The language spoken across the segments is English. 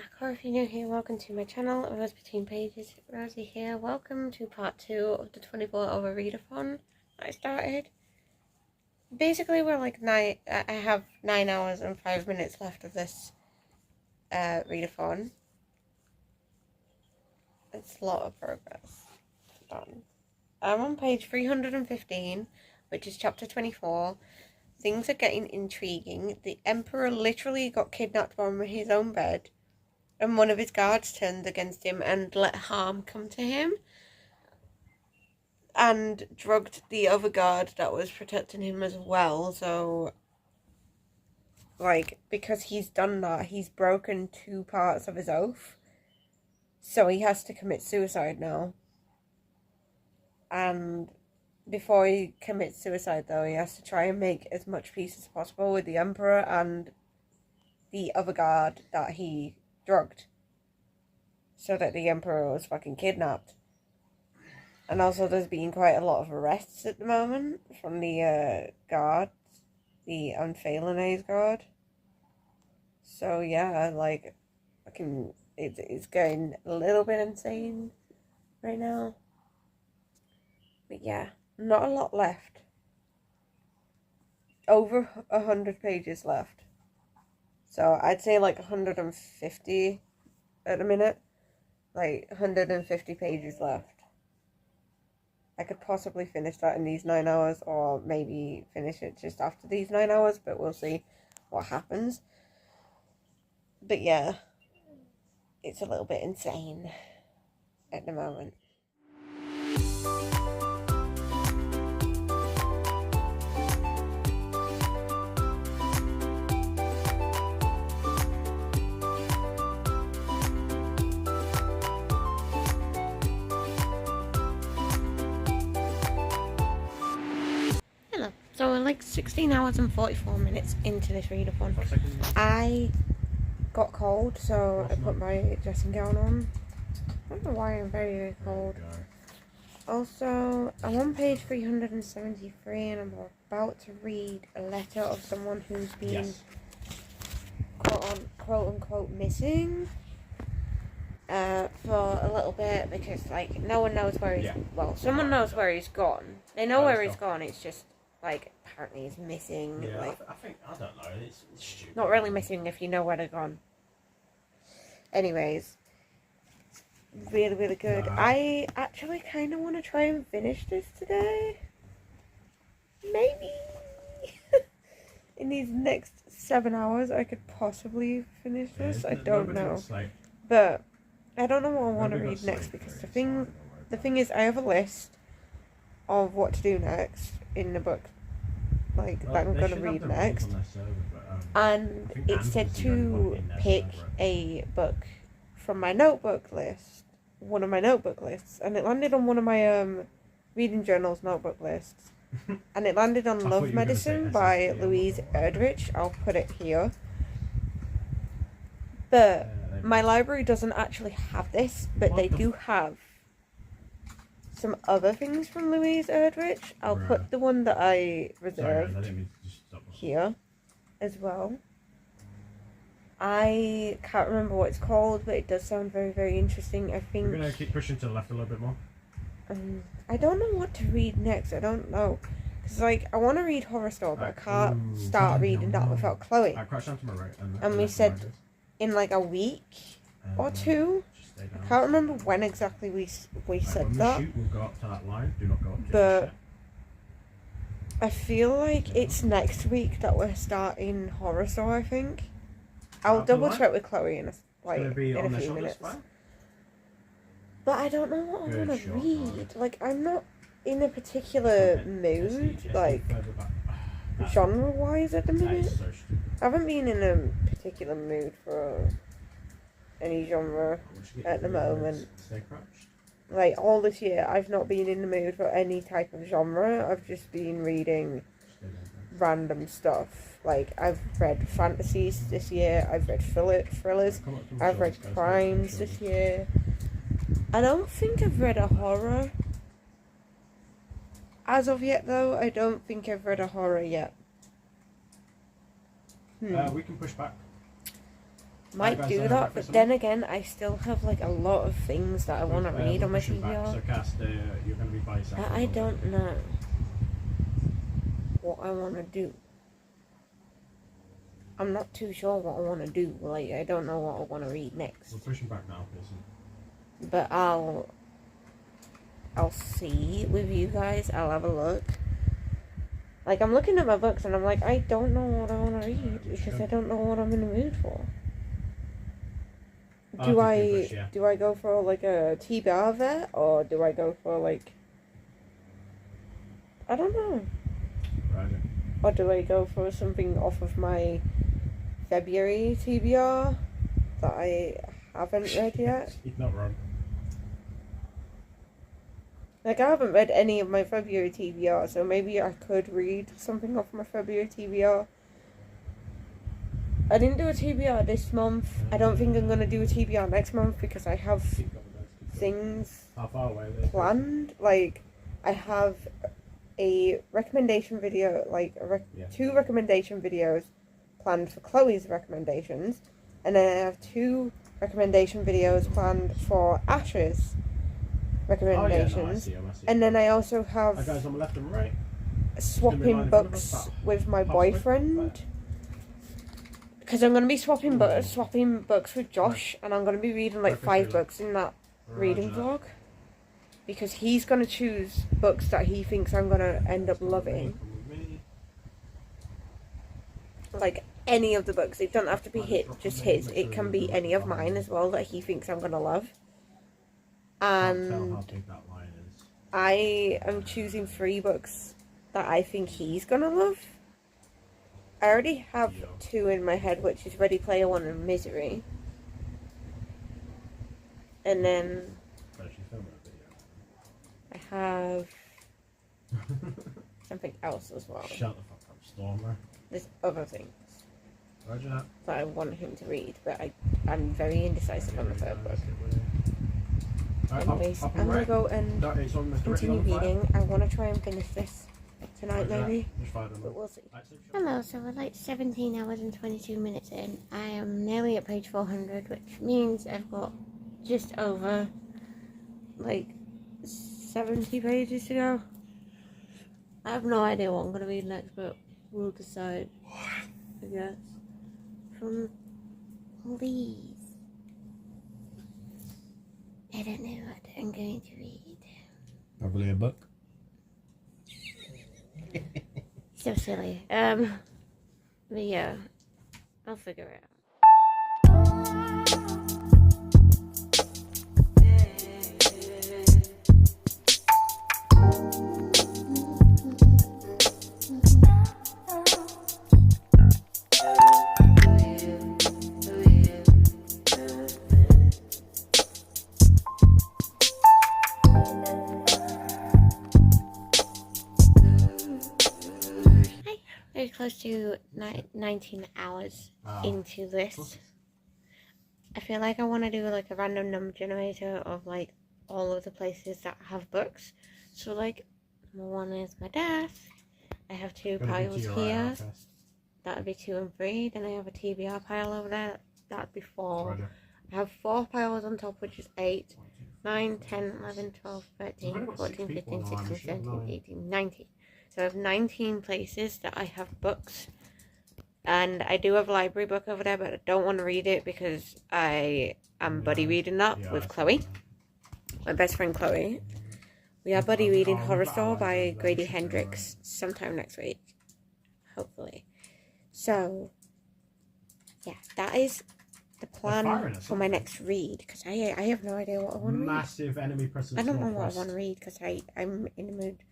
back, or if you're new here, welcome to my channel, Rose Between Pages. Rosie here. Welcome to part 2 of the 24-hour readathon that I started. Basically, we're like I have 9 hours and 5 minutes left of this readathon. It's a lot of progress done. I'm on page 315, which is chapter 24. Things are getting intriguing. The Emperor literally got kidnapped from his own bed, and one of his guards turned against him and let harm come to him, and drugged the other guard that was protecting him as well. So, like, because he's done that, he's broken 2 parts of his oath, so he has to commit suicide now. And before he commits suicide, though, he has to try and make as much peace as possible with the Emperor and the other guard that he drugged, so that the Emperor was fucking kidnapped. And also there's been quite a lot of arrests at the moment from the guards, the Unfailing guard. So yeah, like, it's getting a little bit insane right now. But yeah, not a lot left. Over 100 pages left. So I'd say like 150 at the minute. Like 150 pages left. I could possibly finish that in these 9 hours, or maybe finish it just after these 9 hours, but we'll see what happens. But yeah, it's a little bit insane at the moment. So we're like 16 hours and 44 minutes into this readathon. I got cold, so I put my dressing gown on. I don't know why I'm very, very cold. Also, I'm on page 373 and I'm about to read a letter of someone who's been quote unquote missing for a little bit, because like no one knows where he's well, someone knows where he's gone. They know where he's gone, it's just like apparently he's missing. Yeah, like, I don't know, it's stupid. Not really missing if you know where they're gone. Anyways, really, really good. I actually kind of want to try and finish this today. Maybe. In these next 7 hours, I could possibly finish this. I don't know. But I don't know what I want to read next, because the thing is, I have a list of what to do next in the book, like, that I'm going to read next. And it said to pick a book from my notebook list, one of my notebook lists, and it landed on one of my reading journals notebook lists, and it landed on Love Medicine by Louise Erdrich. I'll put it here. But my library doesn't actually have this, but they do have some other things from Louise Erdrich. I'll put the one that I reserved here as well. I can't remember what it's called, but it does sound very, very interesting. I think we're going to keep pushing to the left a little bit more. I don't know what to read next. I don't know. Because, like, I want to read Horror Store, but I can't start reading that without Chloe. I crashed down to my right. And we said in, like, a week or 2. I can't remember when exactly we said that. We'll go up to that line. Do not go up to but I feel like it's next week that we're starting Horror Store, I think. I'll double check with Chloe in a few minutes. But I don't know what I want to read. Like, I'm not in a particular mood, like, genre-wise at the minute. I haven't been in a particular mood for any genre at the moment. Like, all this year, I've not been in the mood for any type of genre. I've just been reading random stuff. Like, I've read fantasies this year, I've read thrillers, I've read crimes this year. I don't think I've read a horror. As of yet, though, I don't think I've read a horror yet. We can push back. might guys, do that, breakfast but on then again, I still have like a lot of things that I want to read on my pushing back, TBR. so Cass, you're going to be by yourself. I don't know what I want to do. I'm not too sure what I want to do. Like, I don't know what I want to read next. We're pushing back now, Pearson. But I'll see with you guys. I'll have a look. Like, I'm looking at my books and I'm like, I don't know what I want to read because I don't know what I'm in the mood for. Do I go for like a TBR vet, or do I go for like, I don't know. Right. Or do I go for something off of my February TBR that I haven't read yet? You're not wrong. Like, I haven't read any of my February TBR, so maybe I could read something off my February TBR. I didn't do a TBR this month. I don't think I'm going to do a TBR next month because I have things planned. Like, I have a recommendation video, like two recommendation videos planned for Chloe's recommendations, and then I have 2 recommendation videos planned for Ash's recommendations. I see. And then I also have guys on the left and right. swapping books with my boyfriend, because I'm going to be swapping books with Josh, and I'm going to be reading like 5 books in that reading vlog. Because he's going to choose books that he thinks I'm going to end up loving. Like, any of the books. It doesn't have to be just his. It can be any of mine as well that he thinks I'm going to love. And I am choosing 3 books that I think he's going to love. I already have 2 in my head, which is Ready Player One and Misery. And then I have something else as well. Shut the fuck up, Stormer. There's other things Roger that. that I want him to read, but I'm very indecisive on the 3rd book. Anyways, I'm going to go and continue reading. I want to try and finish this tonight, maybe, but we'll see. Hello, so we're like 17 hours and 22 minutes in. I am nearly at page 400, which means I've got just over like 70 pages to go. I have no idea what I'm going to read next, but we'll decide, I guess, from these. I don't know what I'm going to read. Probably a book. So silly. But yeah, I'll figure it out. Very close to 19 hours into this. I feel like I want to do like a random number generator of like all of the places that have books. So like, number 1 is my desk. I have 2 piles here. That would be 2 and 3. Then I have a TBR pile over there. That would be 4. Roger. I have 4 piles on top, which is 8, 9, 10, 11, 12, 13, 14, 15, 16, 17, 18, 19. So I have 19 places that I have books. And I do have a library book over there, but I don't want to read it because I am buddy reading that with Chloe. My best friend Chloe. We are buddy reading Horror Store by Grady Hendrix sometime next week. Hopefully. So, yeah, that is the plan for my next read. Because I have no idea what I want to read. Massive enemy presence. I don't know what I want to read because I'm in the mood.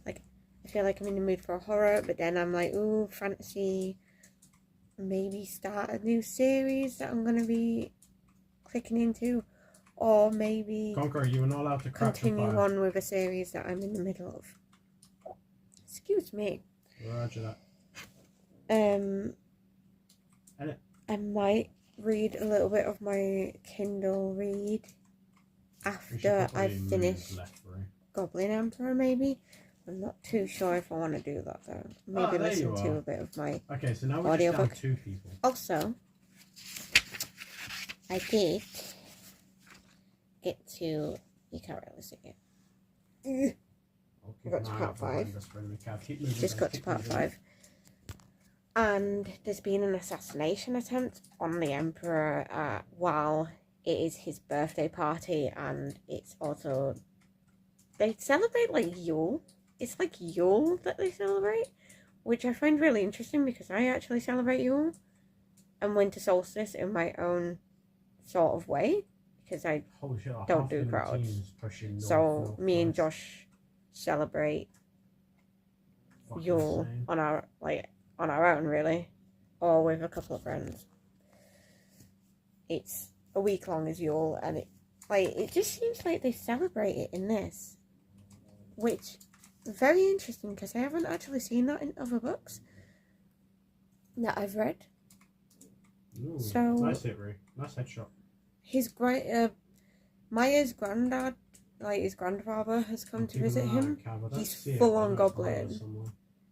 Like, I feel like I'm in the mood for a horror, but then I'm like, ooh, fantasy. Maybe start a new series that I'm going to be clicking into. Or maybe Conqueror, you are not allowed to continue on with a series that I'm in the middle of. Excuse me. Roger that. I might read a little bit of my Kindle read after I've finished Goblin Emperor, maybe. I'm not too sure if I want to do that though. Maybe listen to a bit of my so now we're audiobook. just down 2 people. Also, I did get to, you can't really see it. I got to part 5. Just got to part 5. And there's been an assassination attempt on the Emperor while it is his birthday party, and it's also, they celebrate like Yule. It's like Yule that they celebrate, which I find really interesting because I actually celebrate Yule and winter solstice in my own sort of way because I don't do crowds. So me and Josh celebrate Yule on our own, really, or with a couple of friends. It's a week long as Yule, and it just seems like they celebrate it in this, which is very interesting because I haven't actually seen that in other books that I've read. Ooh, so nice hit, Ray. Nice headshot. His Maya's granddad, like his grandfather, has come to visit him. He's full on goblin.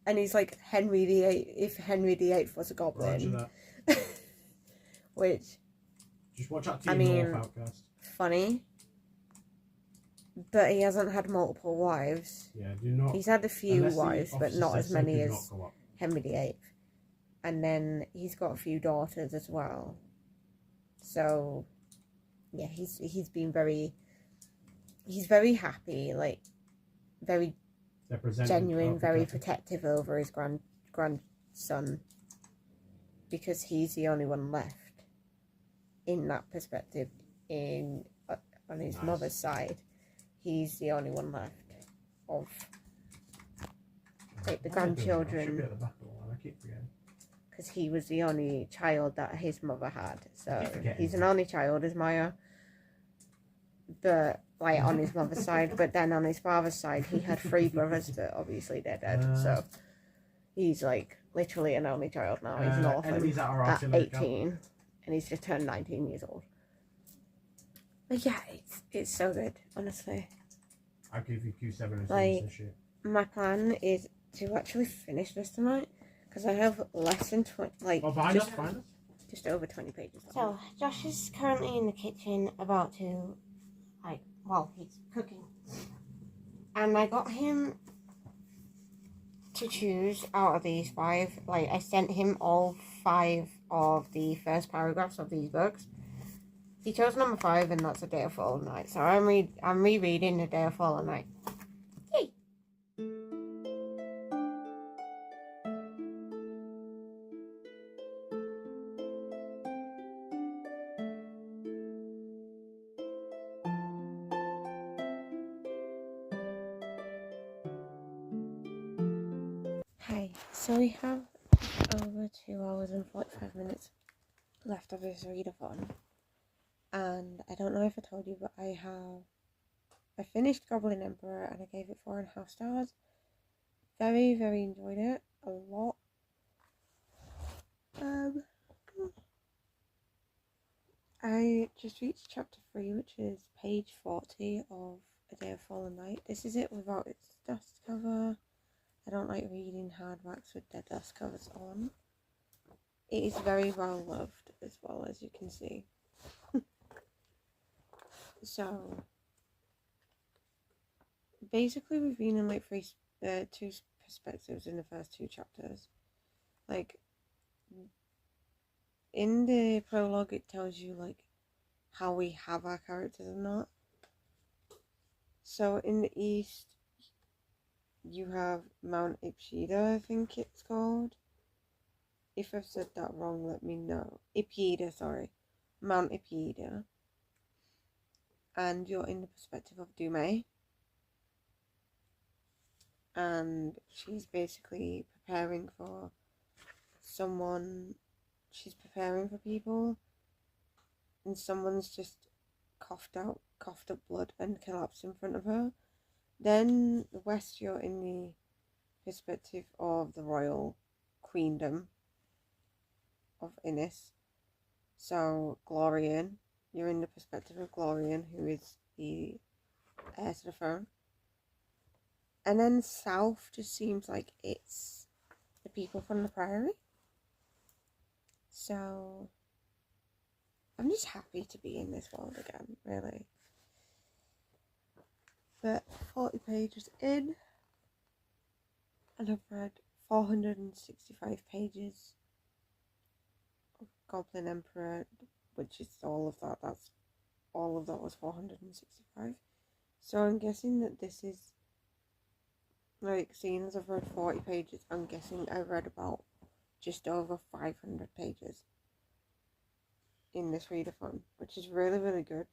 And he's like Henry VIII, if Henry VIII was a goblin. Which, just watch out to your North Outcast. Funny. But he hasn't had multiple wives. Yeah, do not. He's had a few wives, but not as many as Henry VIII. And then he's got a few daughters as well. So, yeah, he's been very happy, like, very genuine, very protective over his grandson, because he's the only one left in that perspective. On his mother's side, he's the only one left of like the grandchildren, because he was the only child that his mother had. So he's an only child, is Maya, but like on his mother's side. But then on his father's side, he had 3 brothers, but obviously they're dead. So he's like literally an only child now. He's an orphan at 18, and he's just turned 19 years old. But yeah, it's so good, honestly. I'll give you Q7 and shit. My plan is to actually finish this tonight, because I have less than 20, just over 20 pages. So Josh is currently in the kitchen about to, he's cooking. And I got him to choose out of these 5. Like, I sent him all 5 of the first paragraphs of these books. He chose number 5, and that's A Day of Fallen Night. So I'm rereading A Day of Fallen Night. Yay! Hi, so we have over 2 hours and 45 minutes left of this readathon, and I don't know if I told you, but I finished Goblin Emperor and I gave it 4.5 stars. Very, very enjoyed it a lot. I just reached chapter 3, which is page 40 of A Day of Fallen Night. This is it without its dust cover. I don't like reading hardbacks with their dust covers on. It is very well loved as well, as you can see. So, basically we've been in like 2 perspectives in the first 2 chapters. Like, in the prologue it tells you like how we have our characters and not. So in the east you have Mount Ipshida, I think it's called. If I've said that wrong, let me know. Sorry. Mount Ipshida. And you're in the perspective of Dume. And she's basically preparing for someone. She's preparing for people. And someone's just coughed up blood and collapsed in front of her. Then the west, you're in the perspective of the royal queendom of Innis. So Glorian, you're in the perspective of Glorian, who is the heir to the throne. And then south just seems like it's the people from the priory. So I'm just happy to be in this world again, really. But 40 pages in, and I've read 465 pages of Goblin Emperor, which is all of that. All of that was 465. So I'm guessing that this is, like, seeing as I've read 40 pages, I'm guessing I read about just over 500 pages in this readathon, which is really, really good.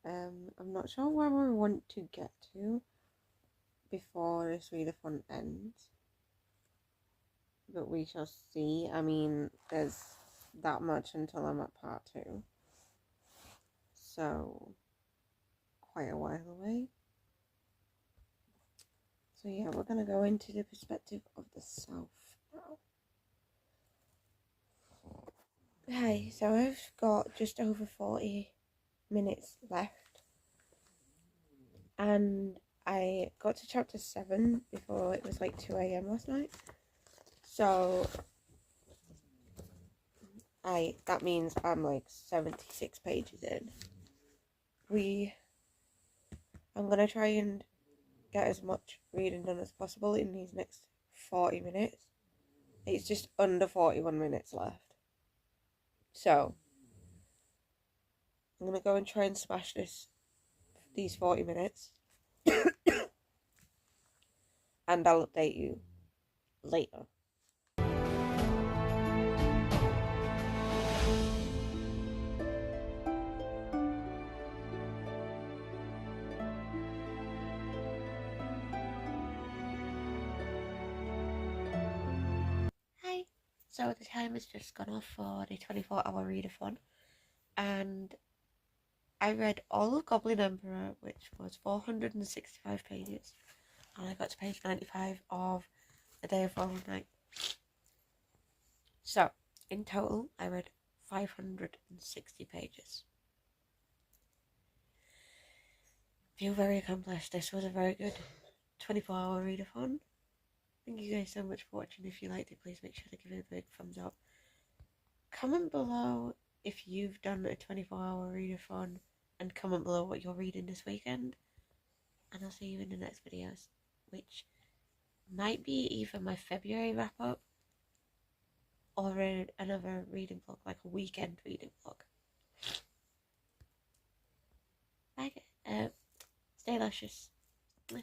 I'm not sure where I want to get to before this readathon ends, but we shall see. I mean, there's that much until I'm at part 2, so quite a while away. So yeah, we're gonna go into the perspective of the South now. Okay, so I've got just over 40 minutes left, and I got to chapter 7 before it was like 2 AM last night. So that means I'm like 76 pages in. I'm gonna try and get as much reading done as possible in these next 40 minutes. It's just under 41 minutes left. So I'm gonna go and try and smash these 40 minutes. And I'll update you later. Hi. So the time has just gone off for the 24-hour readathon, and I read all of Goblin Emperor, which was 465 pages, and I got to page 95 of A Day of Fallen Night. So, in total, I read 560 pages. Feel very accomplished. This was a very good 24-hour readathon. Thank you guys so much for watching. If you liked it, please make sure to give it a big thumbs up. Comment below if you've done a 24-hour readathon, and comment below what you're reading this weekend. And I'll see you in the next videos, which might be either my February wrap-up or another reading vlog, like a weekend reading vlog. Bye. Stay luscious. Bye.